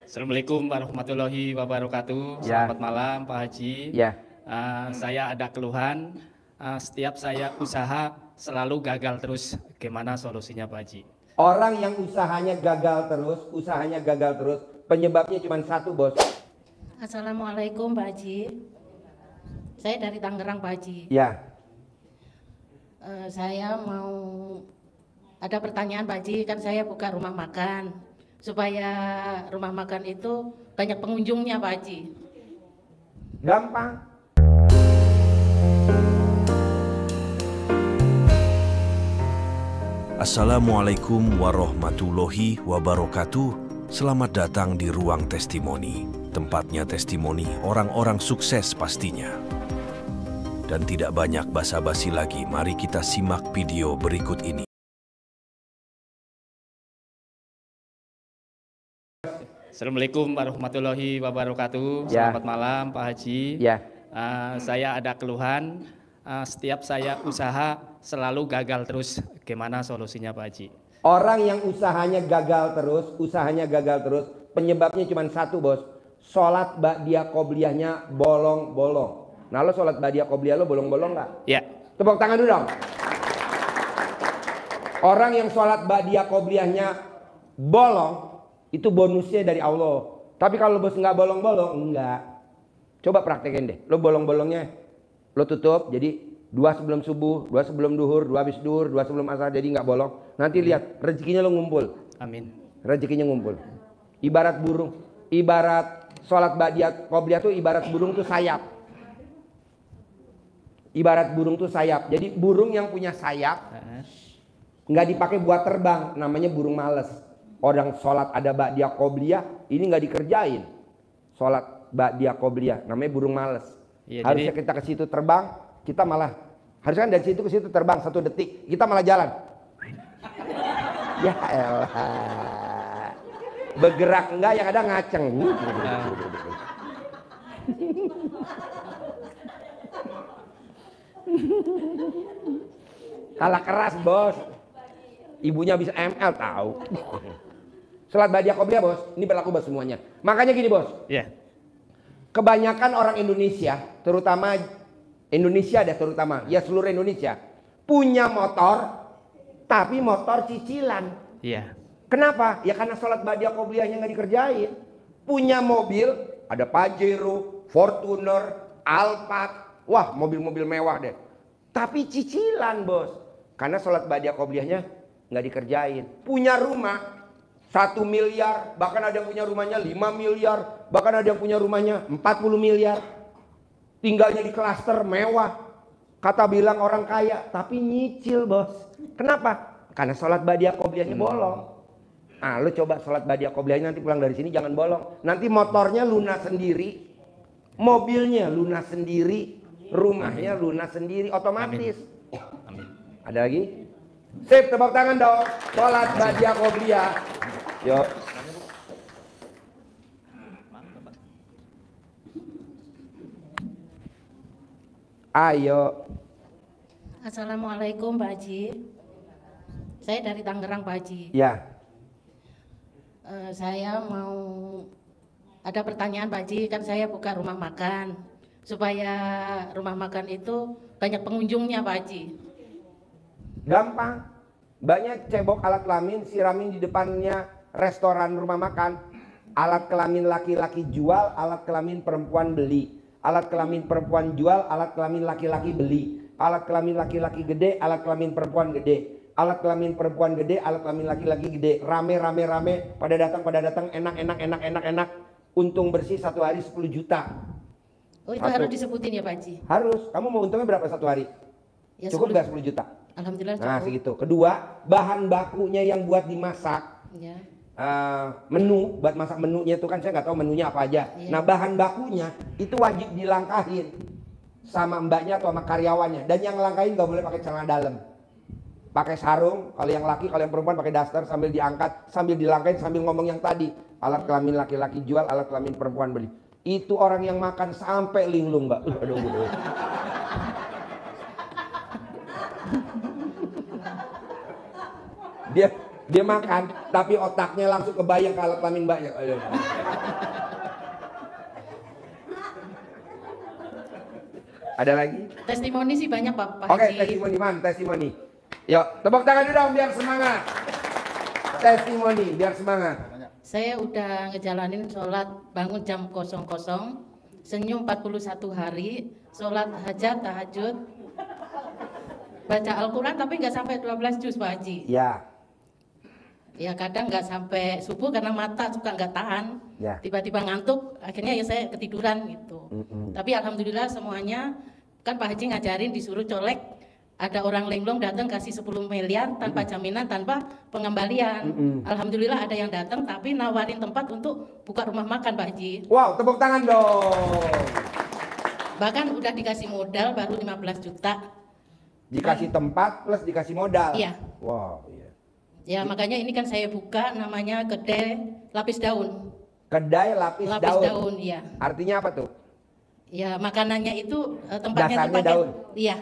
Assalamualaikum warahmatullahi wabarakatuh. Ya. Selamat malam Pak Haji. Ya. Saya ada keluhan. Setiap saya usaha selalu gagal terus. Gimana solusinya Pak Haji? Orang yang usahanya gagal terus, penyebabnya cuma satu, Bos. Assalamualaikum Pak Haji. Saya dari Tangerang Pak Haji. Ya. Saya mau ada pertanyaan Pak Haji, kan saya buka rumah makan supaya rumah makan itu banyak pengunjungnya Pak Haji. Gampang. Assalamualaikum warahmatullahi wabarakatuh. Selamat datang di Ruang Testimoni. Tempatnya testimoni orang-orang sukses pastinya. Dan tidak banyak basa-basi lagi, mari kita simak video berikut ini. Assalamualaikum warahmatullahi wabarakatuh. Ya. Selamat malam Pak Haji. Ya. Saya ada keluhan. Setiap saya usaha selalu gagal terus. Gimana solusinya Pak Haji? Orang yang usahanya gagal terus, penyebabnya cuma satu, Bos. Sholat ba'diyah qobliyahnya bolong-bolong. Nah, lo sholat ba'diyah qobliyah lo bolong-bolong nggak? Ya. Tepuk tangan dulu dong. Orang yang sholat ba'diyah qobliyahnya bolong, itu bonusnya dari Allah. Tapi kalau Bos nggak bolong-bolong, enggak. Coba praktekin deh. Lo bolong-bolongnya lo tutup, jadi 2 sebelum subuh, 2 sebelum duhur, 2 habis duhur, 2 sebelum asar, jadi nggak bolong. Nanti lihat rezekinya lo ngumpul. Amin. Rezekinya ngumpul. Ibarat burung, ibarat sholat ba'diyah qobliyah tuh ibarat burung tuh sayap. Ibarat burung tuh sayap. Jadi burung yang punya sayap nggak dipakai buat terbang, namanya burung males. Orang sholat ada ba'diyah qobliyah, ini nggak dikerjain. Sholat ba'diyah qobliyah, namanya burung males. Ya, harusnya kita ke situ terbang, kita malah harusnya kan dari situ ke situ terbang 1 detik, kita malah jalan. Ya elah. Bergerak enggak, yang ada ngaceng. Kalah keras, Bos. Ibunya bisa ML tahu. Sholat ba'diyah qobliyah, Bos, ini berlaku buat semuanya. Makanya gini, Bos. Ya. Kebanyakan orang Indonesia, terutama ya seluruh Indonesia, punya motor, tapi motor cicilan. Iya. Kenapa? Ya karena sholat ba'diyah qobliyahnya nggak dikerjain. Punya mobil, ada Pajero, Fortuner, Alphard, wah mobil-mobil mewah deh. Tapi cicilan, Bos, karena sholat ba'diyah qobliyahnya nggak dikerjain. Punya rumah 1 miliar, bahkan ada yang punya rumahnya 5 miliar, bahkan ada yang punya rumahnya 40 miliar. Tinggalnya di klaster mewah. Kata bilang orang kaya, tapi nyicil, Bos. Kenapa? Karena sholat ba'diyah qobliyahnya bolong. Nah, lu coba sholat ba'diyah qobliyahnya nanti pulang dari sini jangan bolong. Nanti motornya lunas sendiri, mobilnya lunas sendiri, rumahnya lunas sendiri, otomatis. Amin. Ada lagi? Sip, tepuk tangan dong. Sholat ba'diyah qobliyah. Yuk. Ayo. Assalamualaikum Pak Haji. Saya dari Tangerang Pak Haji. Ya. Saya mau ada pertanyaan Pak Haji, kan saya buka rumah makan supaya rumah makan itu banyak pengunjungnya Pak Haji. Gampang. Banyak cebok alat kelamin, siramin di depannya restoran rumah makan. Alat kelamin laki-laki jual, alat kelamin perempuan beli. Alat kelamin perempuan jual, alat kelamin laki-laki beli. Alat kelamin laki-laki gede, alat kelamin perempuan gede. Alat kelamin perempuan gede, alat kelamin laki-laki gede. Rame. Pada datang, enak. Untung bersih 1 hari 10 juta. Oh, itu harus disebutin ya Pak Haji? Harus. Kamu mau untungnya berapa 1 hari? Ya, Cukup nggak 10 juta? Alhamdulillah cukup. Nah segitu. Kedua, bahan bakunya yang buat dimasak. Ya. Menu, buat masak menunya itu kan saya nggak tahu menunya apa aja. Iya. Nah bahan bakunya itu wajib dilangkahin sama mbaknya atau sama karyawannya. Dan yang langkahin nggak boleh pakai celana dalam. Pakai sarung, kalau yang laki, kalau yang perempuan pakai daster sambil diangkat, sambil dilangkahin, sambil ngomong yang tadi. Alat kelamin laki-laki jual, alat kelamin perempuan beli. Itu orang yang makan sampai linglung, Mbak. Aduh. Dia makan, tapi otaknya langsung kebayang kalau kelamin mbaknya. Ada lagi? Testimoni sih banyak Pak Oke, Haji. testimoni mana? Testimoni. Yuk, tepuk tangan dulu dong biar semangat. Testimoni biar semangat. Saya udah ngejalanin sholat bangun jam 00, senyum 41 hari, sholat hajat, tahajud, baca Al-Quran tapi nggak sampai 12 juz Pak Haji. Ya, Ya kadang nggak sampai subuh karena mata suka nggak tahan, ya. tiba-tiba ngantuk, akhirnya ya saya ketiduran gitu. Tapi alhamdulillah semuanya, kan Pak Haji ngajarin disuruh colek, ada orang linglung datang kasih 10 miliar tanpa jaminan, tanpa pengembalian. Alhamdulillah ada yang datang tapi nawarin tempat untuk buka rumah makan Pak Haji. Wow, tepuk tangan dong. Bahkan udah dikasih modal baru 15 juta. Dikasih tempat plus dikasih modal. Iya. Wow, iya. Ya makanya ini kan saya buka namanya kedai lapis daun. Kedai lapis daun. Iya. Artinya apa tuh? Ya makanannya itu tempatnya Dasarnya itu pakai daun. iya.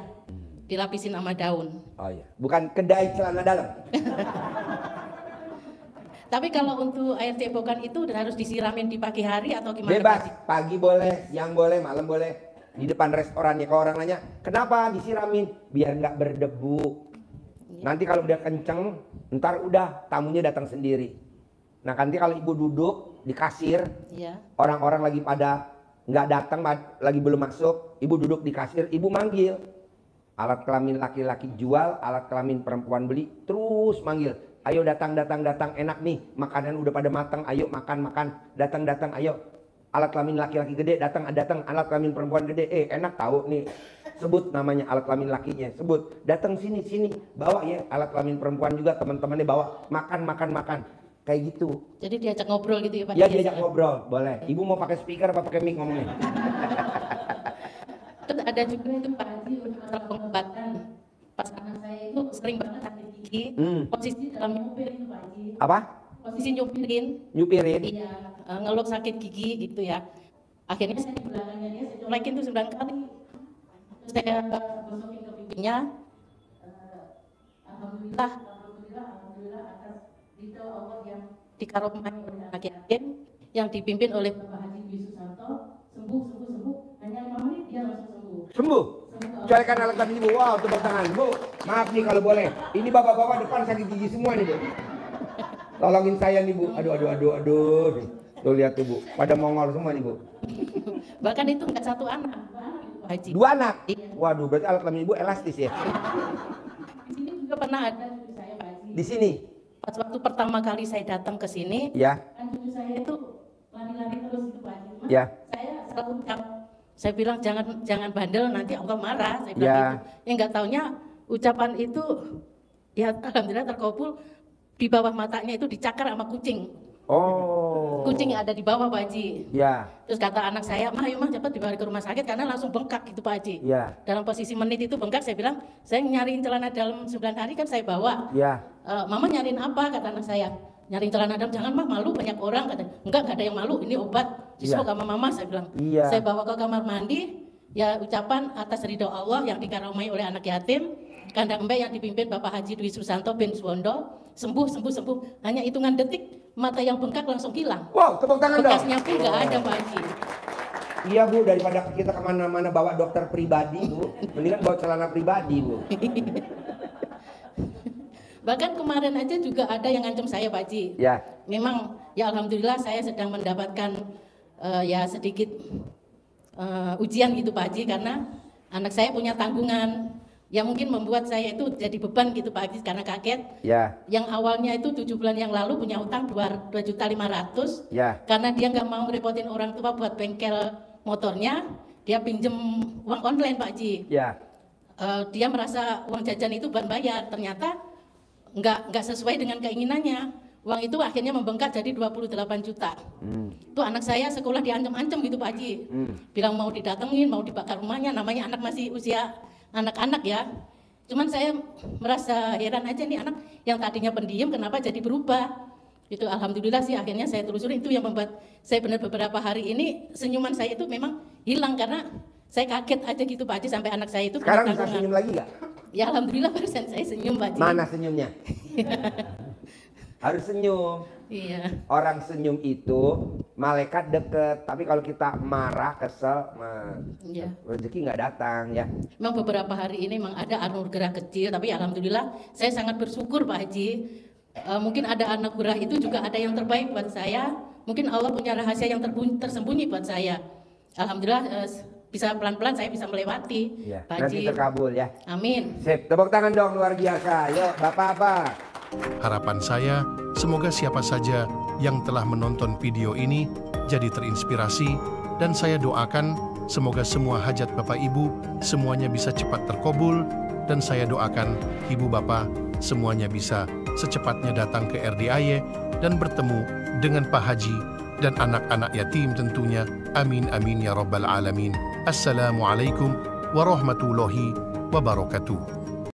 Dilapisin sama daun. Oh iya, bukan kedai celana dalam. Tapi kalau untuk air cebokan itu harus disiramin di pagi hari atau gimana? Bebas, Pak? pagi boleh, siang boleh, malam boleh. Di depan restorannya, kalau orang nanya, kenapa disiramin? Biar nggak berdebu. Nanti kalau udah kenceng, ntar udah tamunya datang sendiri. Nah nanti kalau ibu duduk di kasir, Iya. orang-orang lagi pada nggak datang, lagi belum masuk, ibu duduk di kasir, ibu manggil. Alat kelamin laki-laki jual, alat kelamin perempuan beli, terus manggil. Ayo datang, enak nih, makanan udah pada matang, ayo makan, datang, ayo. Alat kelamin laki-laki gede, datang, alat kelamin perempuan gede, enak tahu nih. Sebut namanya alat kelamin lakinya, sebut. Datang sini, bawa ya alat kelamin perempuan juga, teman-temannya bawa. Makan. Kayak gitu. Jadi diajak ngobrol gitu ya Pak? Ya diajak ngobrol, boleh. Ibu mau pakai speaker apa pakai mic ngomongnya? Terus ada juga itu Pak Haji untuk masalah pengobatan. Pas anak saya itu sering banget sakit gigi, posisi dalam nyupir itu Pak Haji. Apa? Posisi nyupirin. Nyupirin? Iya, ngeluh sakit gigi gitu ya. Akhirnya saya di belakangnya dia, saya colekin tuh 9 kali. Terus saya gosokin ke pipinya. Alhamdulillah atas ridho Allah yang dikaromai oleh anak yatim, yang dipimpin oleh Bapak Haji Dwi Susanto, sembuh. Hanya 5 menit dia langsung sembuh. Sembuh? Colekan alat kelamin ibu, wow tepuk tangan. Bu, maaf nih kalau boleh. Ini bapak-bapak depan sakit gigi semua nih bu. Tolongin saya nih bu. Aduh. Tuh lihat tuh bu, pada mongol semua nih bu. Bahkan itu nggak satu anak, Pak Haji. 2 anak? Iya. Waduh, berarti alat kelamin ibu elastis ya? Di sini juga pernah ada cucu saya Pak Haji. Di sini? Pas waktu pertama kali saya datang ke sini, Ya. kan cucu saya itu lari-lari terus itu Pak Haji. Mas, Ya. saya selalu ucap, saya bilang jangan bandel nanti Allah marah. Saya bilang Ya. gitu. Yang nggak taunya ucapan itu ya alhamdulillah terkabul. Di bawah matanya itu dicakar sama kucing. Oh. Kucing yang ada di bawah Pak Haji. Ya. Terus kata anak saya, mah ayo mah cepat dibawa ke rumah sakit karena langsung bengkak gitu Pak Haji. Ya. Dalam posisi menit itu bengkak, saya bilang, saya nyariin celana dalam 9 hari kan saya bawa. Ya. Mama nyariin apa kata anak saya? Nyariin celana dalam, jangan mah malu banyak orang kata. Enggak ada yang malu, ini obat. Justru Iya. sama mama saya bilang. Iya. Saya bawa ke kamar mandi, ya ucapan atas ridho Allah yang dikaromai oleh anak yatim, kandang embe yang dipimpin Bapak Haji Dwi Susanto bin Suwondo, sembuh. Hanya hitungan detik, mata yang bengkak langsung hilang. Wow, tepuk tangan dong. Bekasnya pun nggak ada Pak Haji. Iya bu, daripada kita kemana-mana bawa dokter pribadi bu, mendingan bawa celana pribadi bu. Bahkan kemarin aja juga ada yang ngancam saya Pak Haji. Ya. Memang ya alhamdulillah saya sedang mendapatkan ya sedikit ujian gitu Pak Haji, karena anak saya punya tanggungan yang mungkin membuat saya itu jadi beban gitu Pak Haji karena kaget. Ya. Yang awalnya itu 7 bulan yang lalu punya utang 2.500.000. Ya. Karena dia nggak mau repotin orang tua buat bengkel motornya, dia pinjem uang online Pak Haji. Ya. Dia merasa uang jajan itu bukan bayar, ternyata nggak sesuai dengan keinginannya. Uang itu akhirnya membengkak jadi 28 juta. Itu anak saya sekolah diancam-ancam gitu Pak Haji. Bilang mau didatengin, mau dibakar rumahnya, namanya anak masih usia anak-anak ya. Cuman saya merasa heran aja nih, anak yang tadinya pendiam kenapa jadi berubah. Itu alhamdulillah sih akhirnya saya telusuri, itu yang membuat saya benar beberapa hari ini senyuman saya itu memang hilang karena saya kaget aja gitu Pak Haji sampai anak saya itu punya Sekarang bisa tanggungan. senyum lagi nggak? Ya alhamdulillah barusan saya senyum Pak Haji. Mana senyumnya? harus senyum. Iya. Orang senyum itu malaikat deket, tapi kalau kita marah, kesel, Iya. rezeki nggak datang ya. Memang beberapa hari ini memang ada anugerah kecil, tapi alhamdulillah saya sangat bersyukur Pak Haji. Mungkin ada anugerah itu juga ada yang terbaik buat saya. Mungkin Allah punya rahasia yang tersembunyi buat saya. Alhamdulillah bisa pelan-pelan saya bisa melewati. Ya, Pak nanti Haji. terkabul ya. Amin. Sip, tepuk tangan dong luar biasa. Yuk, Bapak apa? Harapan saya, semoga siapa saja yang telah menonton video ini jadi terinspirasi, dan saya doakan semoga semua hajat Bapak Ibu semuanya bisa cepat terkabul, dan saya doakan Ibu Bapak semuanya bisa secepatnya datang ke RDIY dan bertemu dengan Pak Haji dan anak-anak yatim tentunya. Amin amin ya rabbal alamin. Assalamualaikum warahmatullahi wabarakatuh.